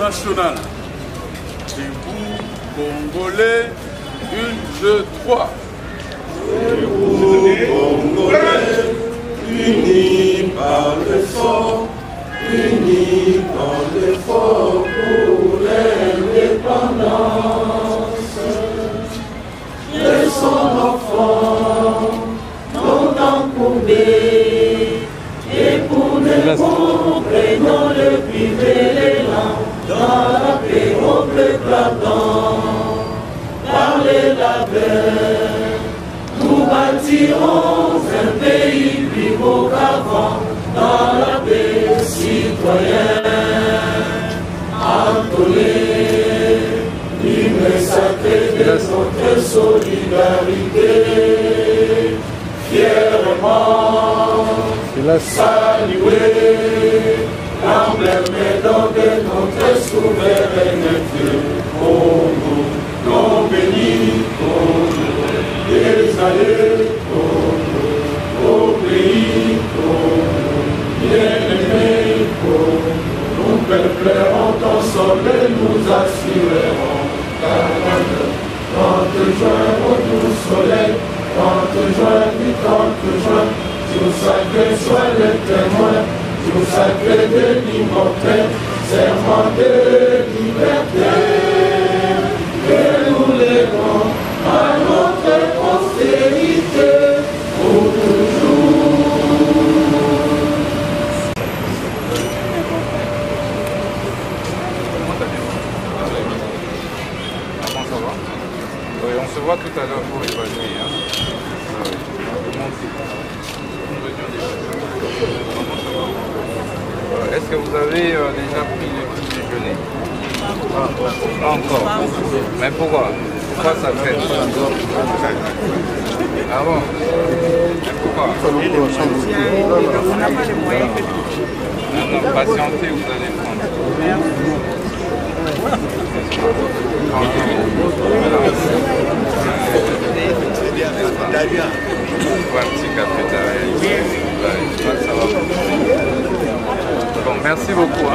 national. Debout, Congolais, 1, 2, 3. Debout, Congolais, unis par l'effort, unis par l'effort pour l'indépendance. Laissons nos fronts longtemps courbés et pour le monde, prenons le privé l'élan dans la paix au bleu éclatant. Par les labeurs, nous bâtirons un pays plus beau qu'avant dans la paix citoyenne. Entonner l'hymne sacré de notre solidarité. Fièrement saluer l'emblème d'or de notre souveraineté. Congo, non béni, Congo, des allées, Congo, au pays, Congo, bien-aimé, Congo. Nous peuplерons ensemble et nous assurerons 30 juin au doux soleil, 30 juin du 30 juin, jour sacré soit le témoin, jour sacré de l'immortel, serment de liberté, que nous lèverons à notre postérité pour toujours. Oui, on se voit tout à l'heure pour évaluer. Hein. Est-ce que vous avez déjà pris le petit déjeuner? Pas encore. Mais pourquoi? Pourquoi ça fait? Ah bon? Mais pourquoi? Non, patientez, vous allez prendre. Un petit café derrière. Ça va. Bon, merci beaucoup. Hein.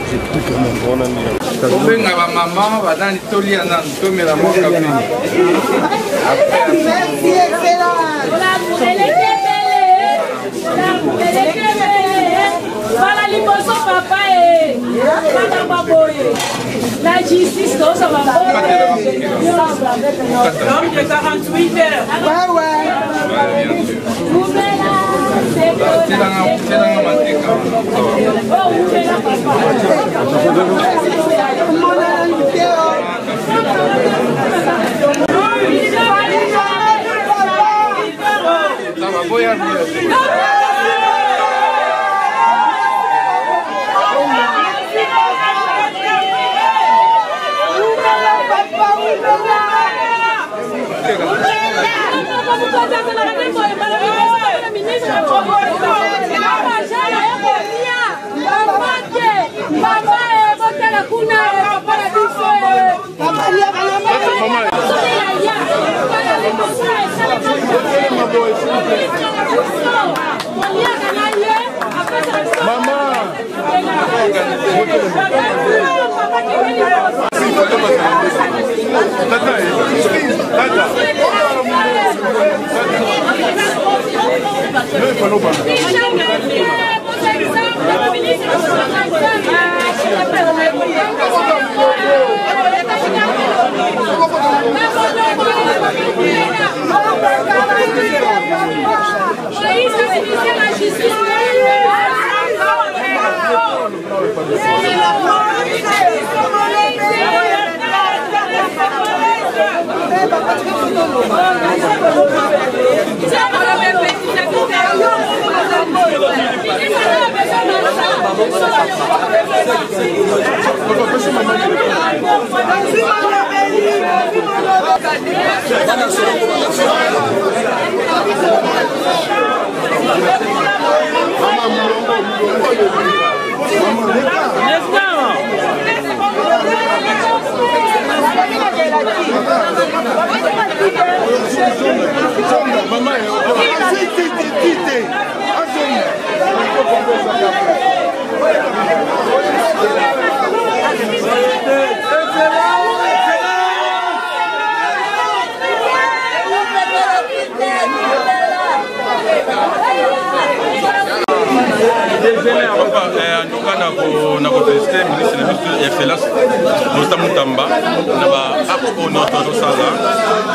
J'ai plus que mon bon ami. Obenga ba maman va dans l'itoli anan to mela mo café. Merci excellent. Voilà liboso papa et madame Baboye. La justice ça va pas. L'homme de 48 heures. Ouais ouais. Vous c'est dans la manteca. Oh, vous faites la papa. Ça va boya. Maman, Excellence Moustamba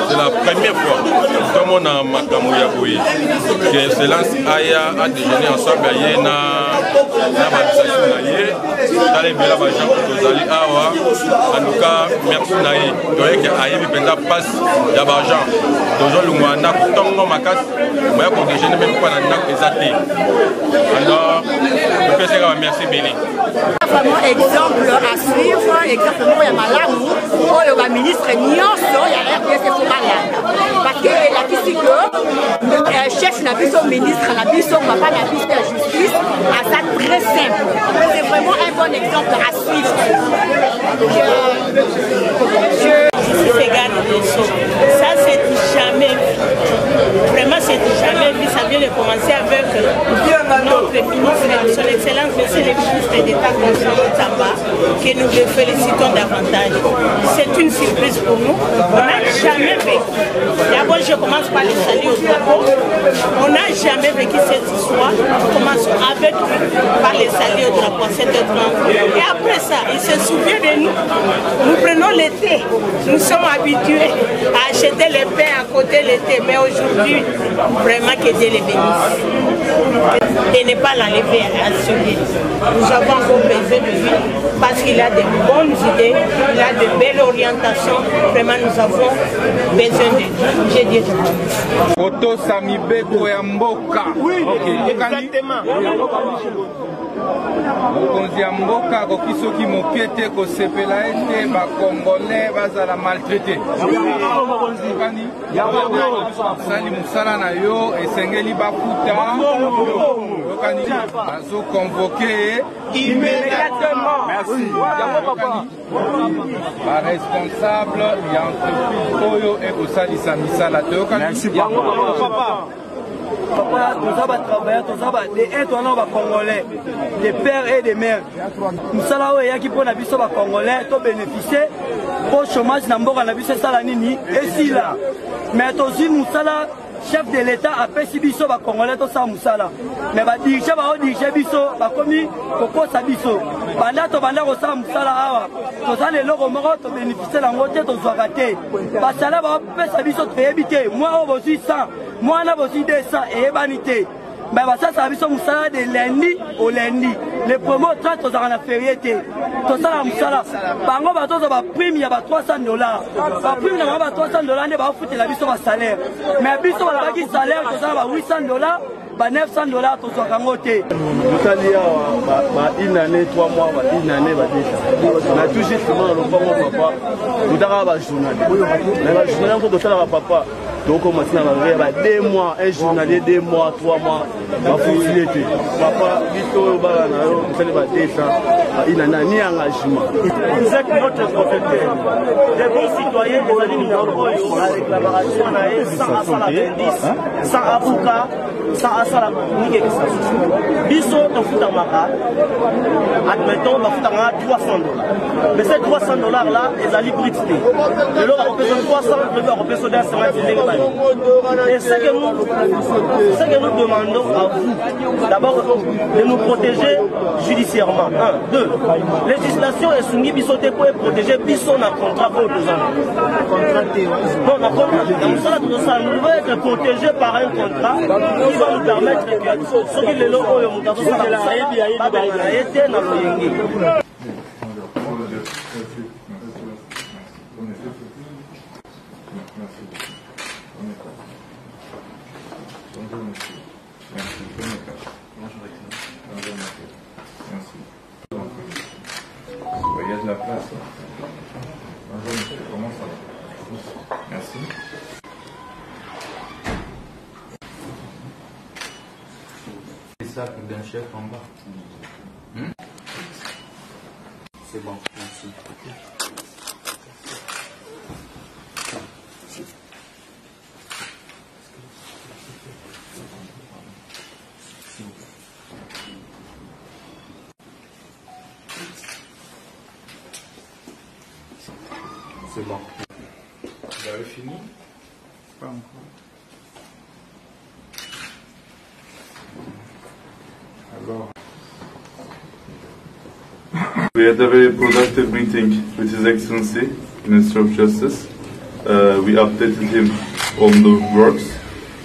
c'est la première fois que mon Makamouya Boui que Excellence a déjeuné ensemble en tout cas merci Naï donc ayebi penza passe ya l'argent toujours le mois na tongo makas moya ko déjeuner même pas na ezate alors je peux dire merci Béni vraiment exemple à suivre exactement ya malamu oyo ba ministre nyonso ya RDC ko malade parce que la que chef na biso ministre na biso papa na biso ya justice à ça très simple c'est vraiment un bon exemple à suivre. Ça c'est jamais vu. Vraiment c'est jamais vu. Ça vient de commencer avec notre ministre, son excellence monsieur le ministre d'État Tamba, que nous le félicitons davantage. C'est une surprise pour nous. On n'a jamais vécu. D'abord je commence par les saluer au drapeau. On n'a jamais vécu cette histoire. On commence avec lui par les saluer au drapeau à 7h30. Et après ça, il se souvient de nous. Nous prenons l'été. Nous sommes habitués à acheter les pains à côté l'été. Mais aujourd'hui, vraiment que Dieu les bénisse. Et ne pas l'enlever à celui. Nous avons encore besoin de lui parce qu'il a de bonnes idées, il a de belles orientations. Vraiment, nous avons besoin de lui. J'ai dit Oto Samibeko ya mboka. Oui, exactement. Mokonzi ya mboka koki soki moke te kosepela ete bakongolais bazala maltraité. Sali musala na yo esengeli bakuta yokani azo convoqué immédiatement. Merci. Ba responsable ya entreprise oyo ekosalisa misala te yokani. Merci papa. Papa, nous avons travaillé, nous avons des étoiles congolais, des pères et des mères. Nous avons qui pour la vie congolais, tout bénéficier pour le chômage dans la vie salanini et si là. Mais aussi nous chef de l'État a fait si biso ba congolais to sa musala. Mais ba dirige biso ba komi koko sa biso. Banda to banda ko sa musala awa. To za le loko moko to bénéficier la moitié to zwa raté. Ba sala ba pesa biso to ebité. Moi o bosi 100, moi na bosi 200 et ebanité. Mais ça ça biso musala de lundi au lundi. Les promos 30 to za na férié. To sala musala. Bango ba to za ba prime ya ba $300. Ba prime na ba $300 ne ba futi la biso ba salaire. Mais biso ba ki salaire to za ba $800, ba $900 to zo kangote. Mutalia ba une année 3 mois ba une année ba déjà. Na tout justement le papa. Mutaka ba journaliste. Mais ba journaliste to sala ba papa. Donc on maintenant va 2 mois, un journalier 2 mois, 3 mois, va fouiller l'été. Papa, Vito, Barana, vous allez battre ça, il n'a ni engagement. Vous êtes notre protecteur. Les bons citoyens, vous allez nous la déclaration, sans Asala sans avocat, sans Asala Nike. Biso, on fout en maca. Admettons, on va foutre en $300. Mais ces $300 là, ils allaient briter. Et là, on représente 300, on représente 150. Et ce que nous demandons à vous, d'abord de nous protéger judiciairement. 1, 2. Législation est soumise bisoté pour protéger biso na contrat pour 2 ans. Nous devons être protégés par un contrat qui va nous permettre que ce qui est le logo de mon Il y a de la place. Bonjour monsieur, comment ça va? Merci. C'est ça d'un chef en bas. C'est bon, merci. C'est bon. Vous avez fini? Pas encore. Alors. We had a very productive meeting with His Excellency, Minister of Justice. We updated him on the works,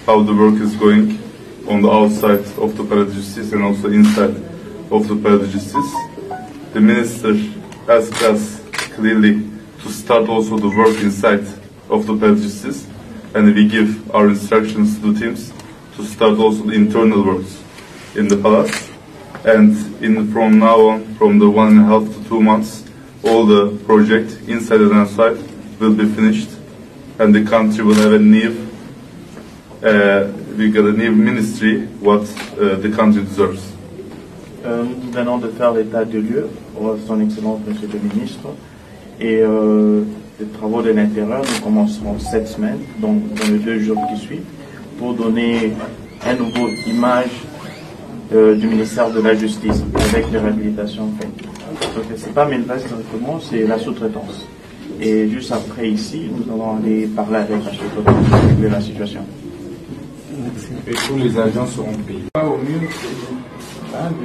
how the work is going on the outside of the Palais de Justice and also inside of the Palais de Justice. The Minister asked us clearly to start also the work inside of the Palais de Justice, and we give our instructions to the teams to start also the internal works in the palace. And from now on, from the 1.5 to 2 months, all the project inside and outside will be finished, and the country will have a new, we got a new ministry, what the country deserves. Nous venons de faire l'état de lieu, son Excellence Monsieur le Ministre, et les travaux de l'intérieur nous commenceront cette semaine, donc dans les 2 jours qui suivent, pour donner une nouvelle image du ministère de la Justice avec les réhabilitations faites. Donc c'est pas Melvas directement, c'est la sous-traitance. Et juste après ici, nous allons aller parler avec la sous-traitance pour régler la situation. Et tous les agents seront payés. Au mieux,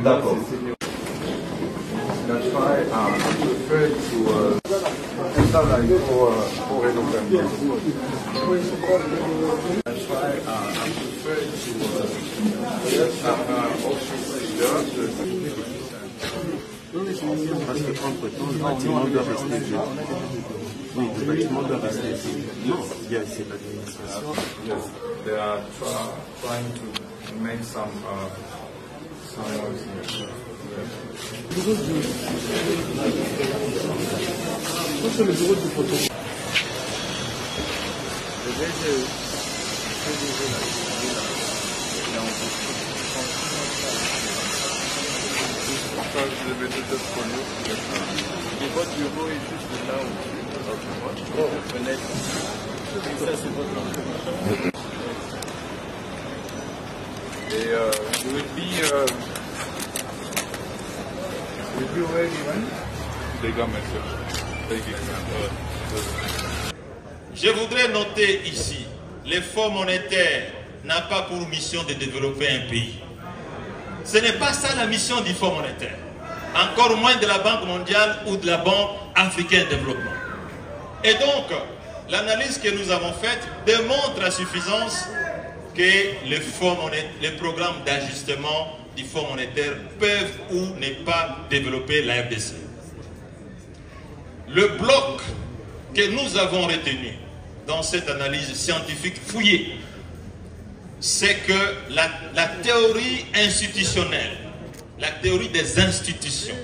d'accord. Parce qu'entre-temps, le bâtiment doit rester vieux. Oui, le bâtiment doit rester vieux. Non, c'est l'administration. Yes, they are trying to make some sur le bureau du protocole. Votre bureau est juste là où fenêtre. Ça, c'est votre information. Et you will be ready when they come Je voudrais noter ici, l'effort monétaire n'a pas pour mission de développer un pays. Ce n'est pas ça la mission du Fonds monétaire. Encore moins de la Banque mondiale ou de la Banque africaine de développement. Et donc, l'analyse que nous avons faite démontre à suffisance que les programmes d'ajustement du Fonds monétaire peuvent ou ne pas développer la RDC. Le bloc que nous avons retenu dans cette analyse scientifique fouillée, c'est que la théorie institutionnelle, la théorie des institutions,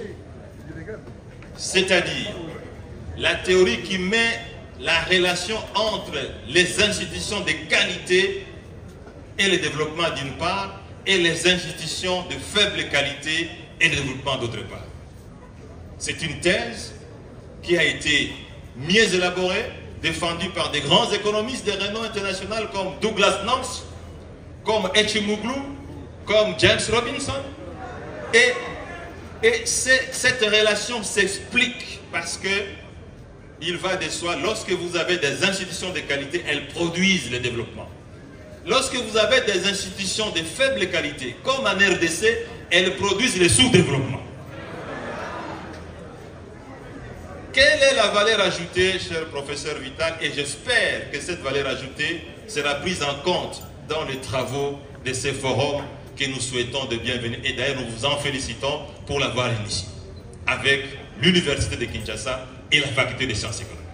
c'est-à-dire la théorie qui met la relation entre les institutions de qualité et le développement d'une part, et les institutions de faible qualité et le développement d'autre part. C'est une thèse qui a été mieux élaborée, défendue par des grands économistes de renom international comme Douglas Knox, comme Echimoglu, comme James Robinson. Et cette relation s'explique parce que il va de soi, lorsque vous avez des institutions de qualité, elles produisent le développement. Lorsque vous avez des institutions de faible qualité, comme en RDC, elles produisent le sous-développement. Quelle est la valeur ajoutée, cher professeur Vital? Et j'espère que cette valeur ajoutée sera prise en compte dans les travaux de ces forums que nous souhaitons de bienvenue. Et d'ailleurs, nous vous en félicitons pour l'avoir initié avec l'Université de Kinshasa et la Faculté des sciences économiques.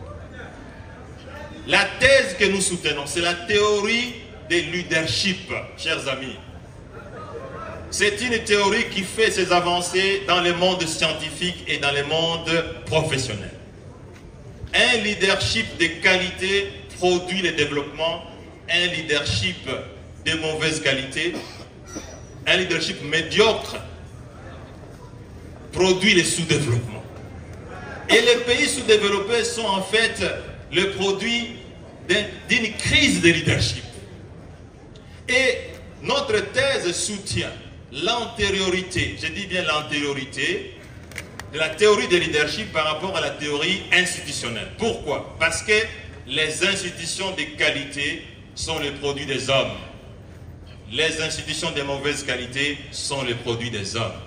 La thèse que nous soutenons, c'est la théorie des leadership, chers amis. C'est une théorie qui fait ses avancées dans le monde scientifique et dans le monde professionnel. Un leadership de qualité produit le développement, un leadership de mauvaise qualité, un leadership médiocre produit le sous-développement. Et les pays sous-développés sont en fait le produit d'une crise de leadership. Et notre thèse soutient l'antériorité, je dis bien l'antériorité, de la théorie de leadership par rapport à la théorie institutionnelle. Pourquoi? Parce que les institutions de qualité sont le produit des hommes. Les institutions de mauvaise qualité sont le produit des hommes.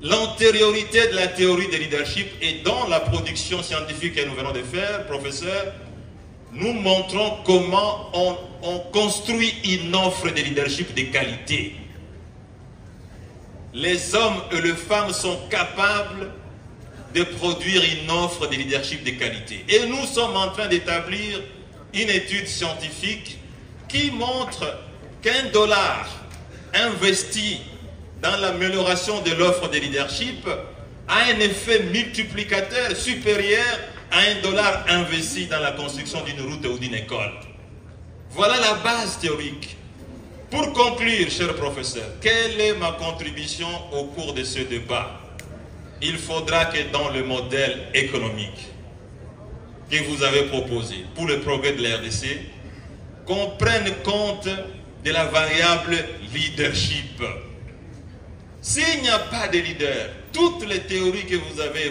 l'antériorité de la théorie de leadership et dans la production scientifique que nous venons de faire, professeur, nous montrons comment on construit une offre de leadership de qualité. Les hommes et les femmes sont capables de produire une offre de leadership de qualité. Et nous sommes en train d'établir une étude scientifique qui montre qu'$1 investi dans l'amélioration de l'offre de leadership a un effet multiplicateur supérieur à $1 investi dans la construction d'une route ou d'une école. Voilà la base théorique. Pour conclure, cher professeur, quelle est ma contribution au cours de ce débat? Il faudra que dans le modèle économique que vous avez proposé pour le progrès de la RDC, qu'on prenne compte de la variable leadership. S'il n'y a pas de leader, toutes les théories que vous avez